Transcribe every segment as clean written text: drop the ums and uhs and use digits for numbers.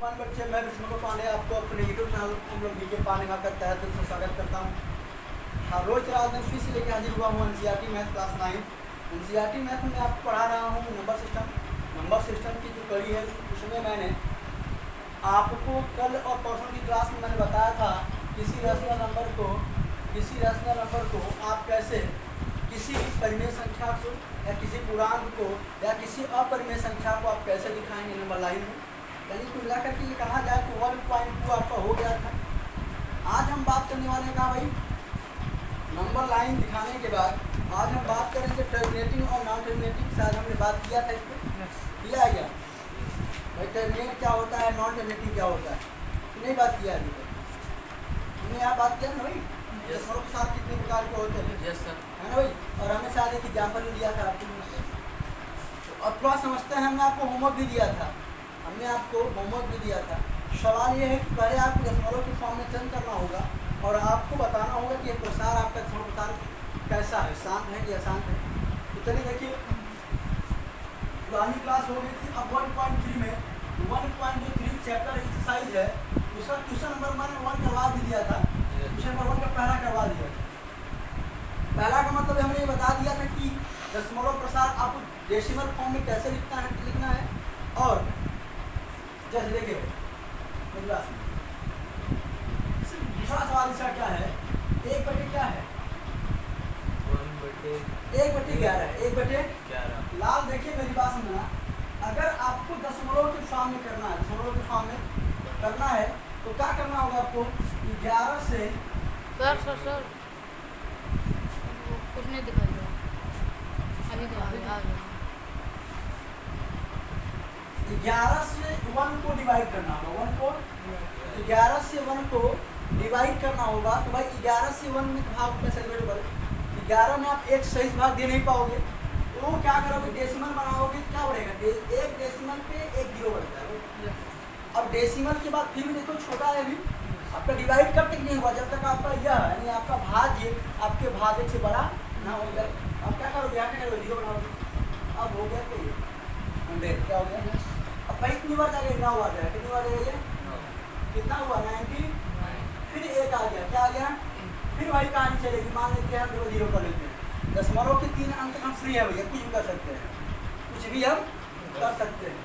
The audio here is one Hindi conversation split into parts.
बच्चे, मैं विष्णु पांडे आपको अपने यूट्यूब चैनल हम लोग वीडियो पाने का तहे दिल से स्वागत करता हूँ। हाँ, रोज रात में फिर से लेकर हाजिर हुआ हूँ NCERT math class 9। NCERT math में आपको पढ़ा रहा हूँ नंबर सिस्टम की जो कड़ी है उसमें मैंने आपको कल और परसों की क्लास में मैंने बताया था किसी रैशनल नंबर को आप कैसे किसी परिमेय संख्या को या किसी पूर्णांक को या किसी अपरिमेय संख्या को आप कैसे दिखाएंगे नंबर लाइन में। यानी कुल मिलाकर के ये कहा जाए तो 1.2 आपका हो गया था। आज हम बात करने वाले हैं कहा भाई नंबर लाइन दिखाने के बाद आज हम बात करेंगे टर्मिनेटिंग और नॉन टर्मिनेटिंग। शायद हमने बात किया था इस पर, किया है क्या भाई? टर्मिनेट क्या होता है, नॉन टर्मिनेटिंग क्या होता है, नहीं बात किया अभी तक हमने यहाँ बात किया ना भाई। दशमलव के साथ कितने प्रकार के होते हैं, यस सर, है ना भाई। और हमने शायद एक एग्जाम्पल भी दिया था आपको। तो अब थोड़ा समझते हैं, हमने आपको होमवर्क भी दिया था सवाल ये है कि पहले आपको दशमलव के फॉर्म में चयन करना होगा और आपको बताना होगा कि प्रसार आपका दशमलव प्रसार कैसा है, शांत है कि अशांत है। तो चलिए देखिए, पुरानी क्लास हो गई थी। अब 1.3 में 1.3 चैप्टर एक्सरसाइज है, उसका क्वेश्चन नंबर मैंने 1 करवा भी दिया था। क्वेश्चन नंबर 1 का पहला करवा दिया था। पहला का मतलब हमने ये बता दिया था कि दशमलव प्रसार आपको डेसिमल फॉर्म में कैसे लिखना है। और जैसे देखिए दूसरा सवाल इसका क्या है, 1/11 है, 1/11 लाल। देखिए मेरी बात समझना, अगर आपको दशमलव के फॉर्म में करना है तो क्या करना होगा आपको? 11 से सर कुछ नहीं दिखाई दे रहा। 11 से 1 को डिवाइड करना होगा। 11 से 1 को डिवाइड करना होगा। तो भाई 11 से 1 में भाग में सेलिब्रेट करो। 11 में आप एक सही भाग दे नहीं पाओगे, तो क्या करोगे? डेसिमल बनाओगे। क्या बढ़ेगा? एक डेसिमल पे एक जीरो बढ़ जाएगा। अब डेसिमल के बाद फिर भी देखो छोटा है, अभी आपका डिवाइड कब तक नहीं हुआ? जब तक आपका यह यानी आपका भाज्य आपके भाज्य से बड़ा ना हो जाए। अब क्या करोगे? यहाँ क्या करोगे? जीरो बनाओगे। अब हो गया क्या? 100 क्या हो गया? अब भाई कितनी बार जाएगा? 9 बार जाएगा। कितनी बार जाएगा? कितना हुआ? 90। फिर एक आ गया, क्या आ गया? फिर वही कहानी चलेगी। मान लेते हैं हम 0 कर लेते हैं। दशमलव के 3 अंक हम फ्री है भैया, कुछ भी कर सकते हैं, कुछ भी हम कर सकते हैं।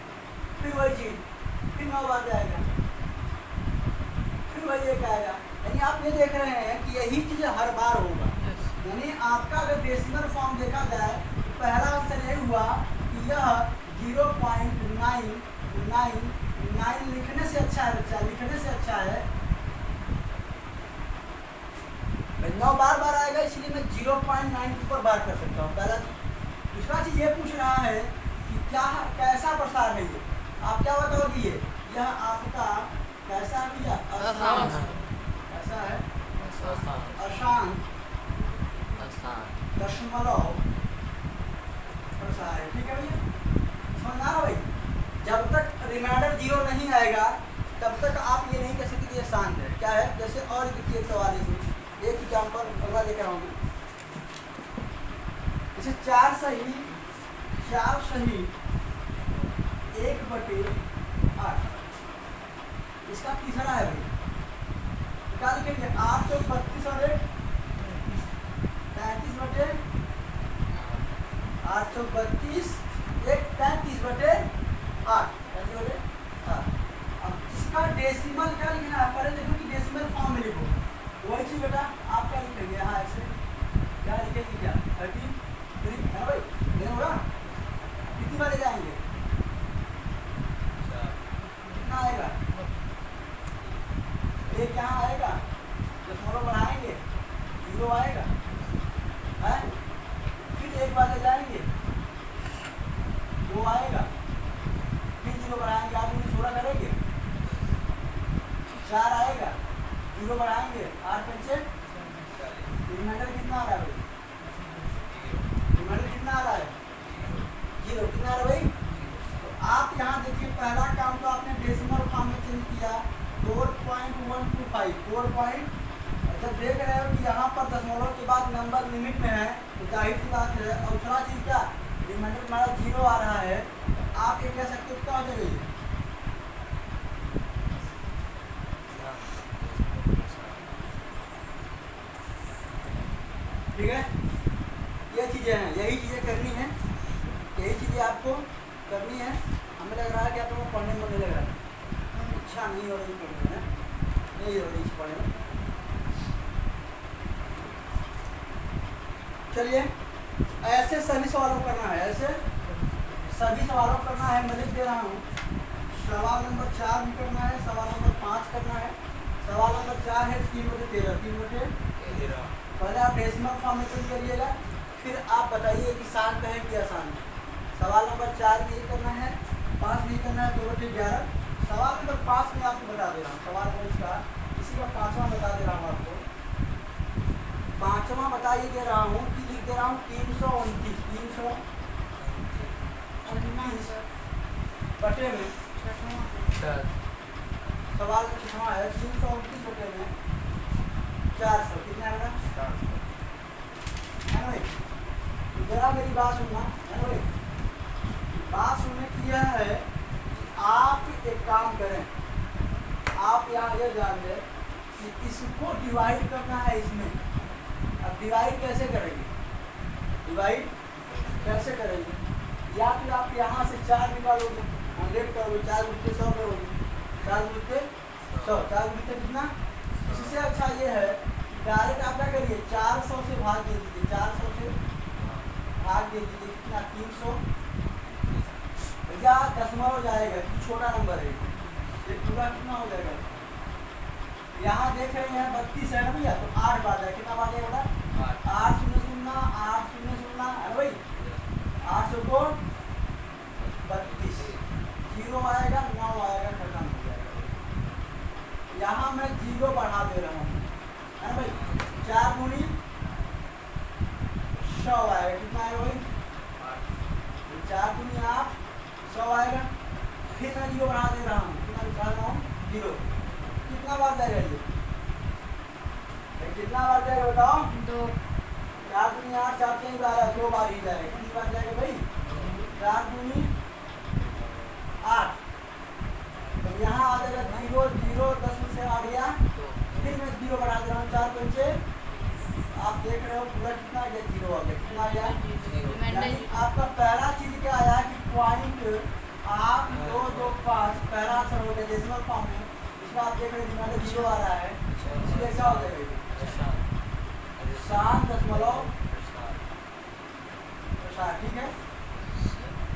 फिर वही चीज, फिर 9 बार जाएगा, फिर वही एक आएगा। यानी आप ये देख रहे हैं कि यही चीज हर बार होगा। यानी आपका अगर डेसिमल फॉर्म देखा जाए तो पहला आंसर ये हुआ कि यह 0.999 लिखने से अच्छा है बच्चा, लिखने से अच्छा है। 9 बार आएगा, इसलिए मैं 0.9 पर बार कर सकता हूँ। पहला चीज। दूसरा चीज ये पूछ रहा है कि क्या कैसा प्रसार है ये। आप क्या बताओगे? यह आपका कैसा है? अशांत। कैसा है? अशांत दशमलव प्रसार है। ठीक है भैया, समझना है भाई। जब तक रिमाइंडर 0 नहीं आएगा तब तक आप ये नहीं कह सकते कि ये शांत है। क्या है? जैसे और देखिए सवाल इसमें एक एग्जाम्पल अगला लेकर आऊँगी। जैसे 4 सही 1/8 इसका तीसरा है भाई। क्या लिखेंगे? 8 तो 32 और 33/8 8 तो 32 एक 33/8। अब इसका डेसिमल क्या लिखना है? पहले देखो कि डेसिमल फॉर्म में लिखो। वही चीज बेटा आप क्या लिखेंगे? यहाँ ऐसे क्या लिखेंगे? क्या 33 है ना भाई? ये होगा। कितनी बार जाएंगे? कितना आएगा? एक यहाँ आएगा, दशमलव बढ़ाएंगे 0 आएगा है। फिर एक बार ले जाएंगे 2 आएगा, फिर 0 बढ़ाएंगे। आप 16 करेंगे 4 आएगा, 0 बढ़ाएंगे 8 पंचे। रिमाइंडर कितना आ रहा है भाई? रिमाइंडर कितना आ रहा है? 0। कितना आ रहा है भाई? तो आप यहाँ देखिए, पहला काम तो आपने डेसिमल फॉर्म में चेंज किया 4.125 4. जब देख रहे हो कि यहाँ पर दशमलव के बाद नंबर लिमिट में है तो जाहिर सी बात है। और दूसरा चीज़ क्या, रिमाइंडर हमारा 0 आ रहा है। आप ये कह सकते हो क्या हो जाएगा? ठीक है, ये चीज़ें हैं, यही चीज़ें करनी है, यही चीज़ें आपको करनी है। हमें लग रहा है कि आप लोगों को पढ़ने में मन नहीं लग रहा है, इच्छा नहीं हो रही पढ़ने में, नहीं हो रही पढ़ने में। चलिए ऐसे सभी सवालों को करना है, ऐसे सभी सवालों को करना है। मैं लिख दे रहा हूँ, सवाल नंबर 4 भी करना है, सवाल नंबर 5 करना है। सवाल नंबर 4 है 3/13, 3/13। पहले आप डेसिमल फॉर्म में चेंज करिएगा, फिर आप बताइए कि शांत है कि अशांत है। सवाल नंबर 4 भी करना है, 5 भी करना है, 2/11। सवाल नंबर 5 में आपको बता दे रहा हूँ, सवाल नंबर इसका इसी का 5वां बता दे रहा हूँ आपको। 5वां बता ये दे रहा हूँ कि लिख दे रहा हूँ 329 बटे में, सवाल में 6वां है, 329 बटे में 400 कितना आएगा? है भाई, जरा मेरी बात सुनना है भाई। बात सुनने की यह है कि आप एक काम करें, आप यहाँ ये जान लें कि इसको डिवाइड करना है इसमें। अब डिवाइड कैसे करेंगे? डिवाइड कैसे करेंगे? या फिर आप यहाँ से 4 निकालोगे, 100 करोगे, 4 गुणित 100 करोगे, 4 गुणित 100, 4 गुणित कितना? इससे अच्छा ये है डायरेक्ट आप क्या करिए, 400 से भाग दे दीजिए, 400 से भाग दे दीजिए, कितना? 300। भैया दशमलव जाएगा, छोटा नंबर है ये, पूरा कितना हो जाएगा? यहाँ देख रहे हैं 32 है ना भैया, तो 8 बार जाएगा, कितना बार जाएगा? 8 शून्य शून्य 8 शून्य शून्य है भाई, 800 को 32, 0 आएगा, 9 आएगा, खत्म हो जाएगा। यहाँ मैं 0 बढ़ा दे रहा हूँ, है ना भाई। 4 गुणी 100 आएगा, कितना आएगा भाई? 4 गुणी 8 100 आएगा। फिर मैं 0 बढ़ा दे रहा हूँ, कितना लिखा रहा हूँ? 0। कितना बार जाएगा ये? कितना बार जाएगा बताओ? 2। 4 दूनी 8, 4 3 12, 2 बार ही जाएगा। कितनी बार जाएगा भाई? 4 दूनी 8। तो यहाँ आ जाएगा 0 0, 10 में से 8 गया, फिर मैं 0 बढ़ा दे रहा हूँ, 4 5 आप देख रहे हो पूरा कितना आ गया? 0 आ गया। कितना आ गया? यानी आपका पहला चीज क्या आया कि पॉइंट 8225 पहला आंसर हो गया डेसिमल फॉर्म में। इसमें आप देख रहे हैं 0 आ रहा है, इसलिए क्या हो जाएगा? शांत दशमलव प्रसार। ठीक है,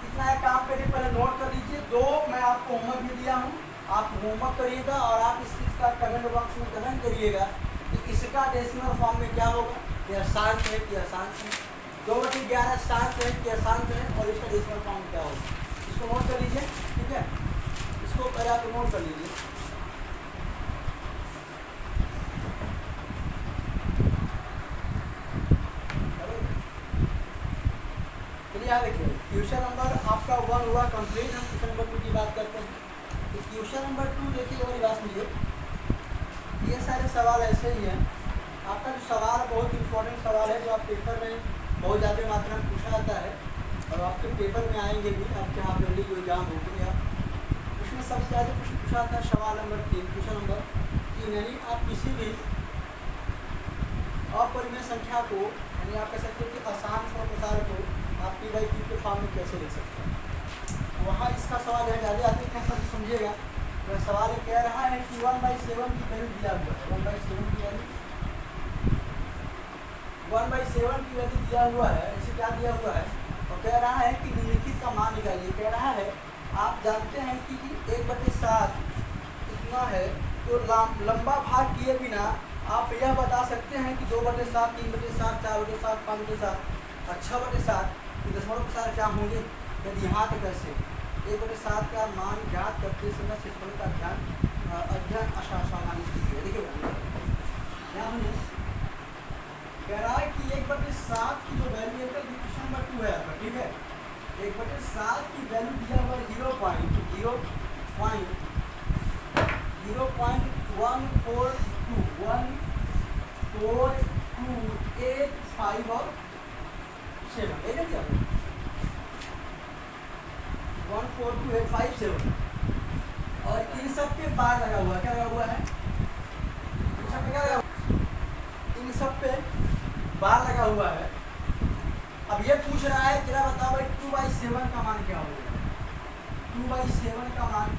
इतना एक काम करिए, पहले नोट कर लीजिए। 2 मैं आपको होमवर्क भी दिया हूँ, आप होमवर्क करिएगा और आप इस चीज़ का कमेंट बॉक्स में कमेंट करिएगा कि इसका डेसिमल फॉर्म में क्या होगा, या शांत है कि अशांत है। 2/11 शांत है कि अशांत है, और इसका डेसिमल फॉर्म क्या होगा, इसको नोट कर लीजिए। ठीक है, इसको पहले आप नोट कर लीजिए। यहाँ देखिए, क्वेश्चन नंबर आपका 1 हुआ कंप्लीट। हम क्वेश्चन नंबर 2 की बात करते हैं। तो क्वेश्चन नंबर 2 देखिए, मेरी बात सुनिए, ये सारे सवाल ऐसे ही हैं। आपका जो सवाल बहुत इंपॉर्टेंट सवाल है, जो आप पेपर में बहुत ज़्यादा मात्रा में पूछा जाता है, और आपके पेपर में आएंगे भी, आपके यहाँ पे जो एग्जाम होगी या उसमें सबसे ज़्यादा कुछ पूछा था सवाल नंबर 3, क्वेश्चन नंबर 3। यानी आप किसी भी अपरिमेय संख्या को, यानी आप कह सकते हो कि आसान प्रसार को आप P/Q के फॉर्म में कैसे लिख सकते हैं। वहाँ इसका सवाल है, ज़्यादा आदमी कैसे समझिएगा। तो सवाल ये कह रहा है कि 1/7 की वैल्यू दिया हुआ है, 1/7 की वैल्यू, 1/7 की वैल्यू दिया हुआ है। इसे क्या दिया हुआ है, और कह रहा है कि निम्नलिखित का मान निकालिए। कह रहा है आप जानते हैं कि 1/7 इतना है, तो लंबा भाग किए बिना आप यह बता सकते हैं कि 2/7, 3/7, 4/7, 5/7 और 6/7 की दशमलव प्रसार क्या होंगे। यदि यहाँ तक ऐसे 1/7 का मान ज्ञात करते समय क्षेत्रफल का अध्ययन आसानी से कीजिए। देखिए यहाँ हमने कह रहा है कि 1/7 की जो वैल्यू है, क्वेश्चन नंबर 2 है आपका। ठीक है, 1/7 की वैल्यू दिया हुआ 0.14285 और 7, 14285 और इन सब पे बार लगा हुआ, क्या लगा हुआ है, इन सब पे क्या लगा हुआ, इन सब पे बार लगा हुआ है। अब ये पूछ रहा है तेरा बताओ भाई 2/7 का मान क्या होगा। 2/7 का मान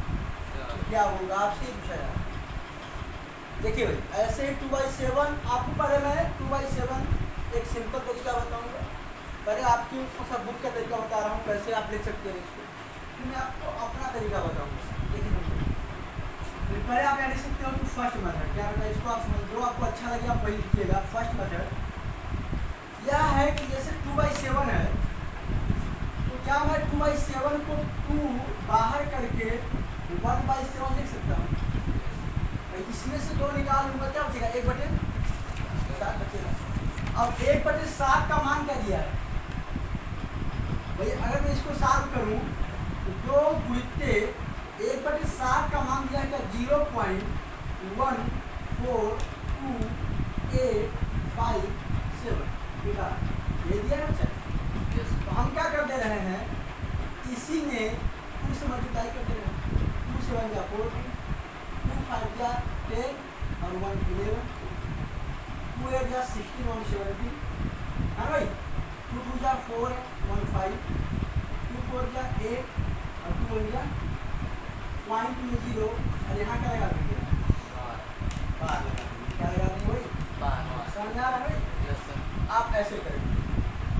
क्या होगा आपसे पूछा जा रहा है। देखिए भाई ऐसे ही 2/7 आपको पढ़े मैं 2/7 एक सिंपल तरीका बताऊंगा। पहले आपकी सब बुक का तरीका बता रहा हूँ कैसे आप लिख सकते हैं इसको, फिर मैं आपको अपना तरीका बताऊंगा। देखिए पहले आप यहाँ लिख सकते हो कि फर्स्ट मेथड क्या होता है, इसको आप समझ लो, आपको अच्छा लगे आप वही लिखिएगा। फर्स्ट मेथड यह है कि जैसे 2/7 है तो क्या मैं 2/7 को 2 बाहर करके 1/7 लिख सकता हूँ। इसमें से 2 निकाल लूंगा क्या बचेगा 1/7 बचेगा। अब 1/7 का मान क्या दिया है भाई, अगर मैं इसको सॉल्व करूँ तो 2 गुणिते 1/7 का मान दिया क्या 0.14285 ये दिया ना बच्चा। तो हम क्या कर दे रहे हैं इसी में 2 से मल्टीप्लाई करते रहे। 2 से 1 जा 4, 2 5 जा 10 और 1 11, 2 8 जा 16 1 17 है भाई, 2 2 जा 4 1 5, 2 4 जा 8 और 2 1 जा पॉइंट में 0 और यहाँ क्या लगा देंगे बार लगा देंगे। क्या लगा देंगे भाई समझ आ रहा है भाई। आप ऐसे करेंगे।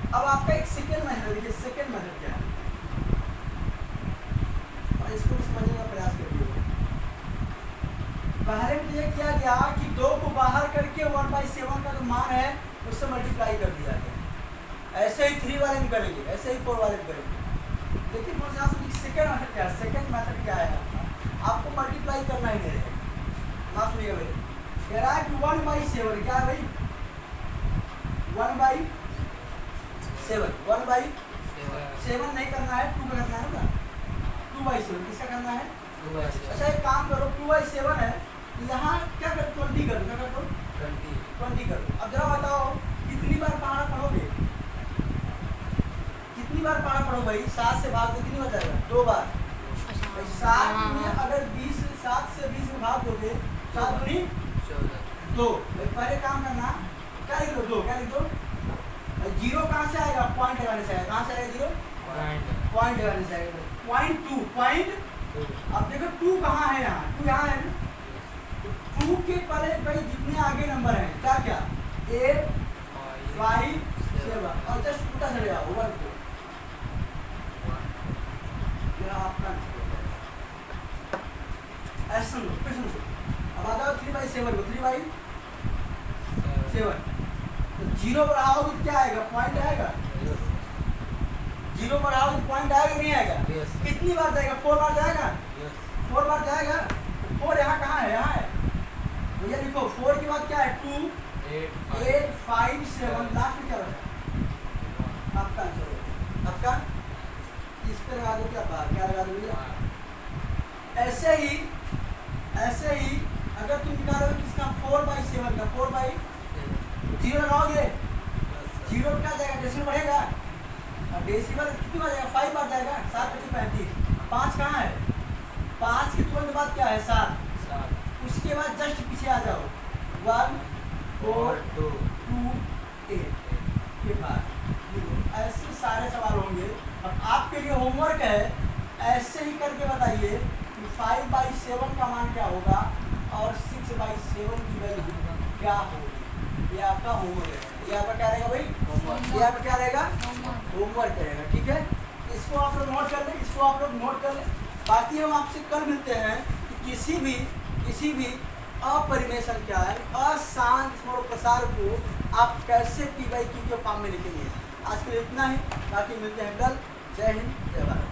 अब आपका एक सेकेंड मेथड देखिए, सेकेंड मेथड क्या है और इसको समझने का प्रयास करिए। पहले में ये किया गया कि 2 को बाहर करके 1/7 का जो मान है उससे मल्टीप्लाई कर दिया गया। ऐसे ही 3 वाले में करेंगे, ऐसे ही 4 वाले में करेंगे। लेकिन सेकेंड मेथड क्या है, सेकेंड मेथड क्या है आपको मल्टीप्लाई करना ही नहीं रहेगा। ना सुनिएगा भाई, कह रहा है कि 1/7 क्या है भाई 1/7 नहीं करना है 2 का करना है ना 2/7 किसका करना है 2/7। अच्छा एक काम करो 2/7 है यहाँ क्या कर 20 कर दो, क्या कर दो 20 कर दो। अब जरा बताओ कितनी बार पहाड़ा पढ़ोगे, कितनी बार पहाड़ा पढ़ो भाई 7 से भाग दो कितनी बार जाएगा 2 बार। 7 में अगर 7 से 20 में भाग दोगे 7 दूनी 2। पहले काम करना क्या लिख दो 2 क्या लिख दो 0 कहाँ से आएगा पॉइंट लगाने से आएगा, कहाँ से आएगा 0 पॉइंट लगाने से आएगा। पॉइंट 2 अब देखो 2 कहाँ है यहाँ 2 यहाँ है ना। 2 के पहले भाई जितने आगे नंबर हैं क्या क्या 8 5 7 और जस्ट उल्टा चलेगा 1 को आपका ऐसा सुनो फिर सुनो। अब आ जाओ 3/7 को 3/7 तो 0 पर आओगे तो क्या आएगा पॉइंट आएगा 0 पर आओगे तो पॉइंट आएगा नहीं आएगा कितनी बार जाएगा 4 बार जाएगा 4 बार जाएगा। 4 यहाँ कहाँ है यहाँ है भैया देखो 4 के बाद क्या है 2 8 5 7 लास्ट में क्या बचा आपका आंसर होगा। आपका इस पे लगा दो क्या बार क्या लगा दो भैया। ऐसे ही अगर तुम निकालोगे किसका 4/7 का 4/0 लगाओगे 0 क्या जाएगा डेसिमल बढ़ेगा और डेसिमल कितनी बार जाएगा 5 बार जाएगा 7 × 35 5 कहाँ है 5 के तुरंत बाद क्या है 7 उसके बाद जस्ट पीछे आ जाओ 1 4 2 8 के बाद ऐसे सारे सवाल होंगे। और आपके लिए होमवर्क है ऐसे ही करके बताइए कि 5/7 का मान क्या होगा और 6/7 की वैल्यू क्या होगी। ये आपका होमवर्क है। ये आपका क्या रहेगा भाई ये आपका क्या रहेगा होमवर्क रहेगा। ठीक है इसको आप लोग नोट कर लें, इसको आप लोग नोट कर लें। बाकी हम आपसे कल मिलते हैं कि किसी भी अपरिमेय संख्या अशांत प्रसार को आप कैसे P/Q के फॉर्म में लिखेंगे। आज के लिए इतना ही, बाकी मिलते हैं कल। जय हिंद जय भारत।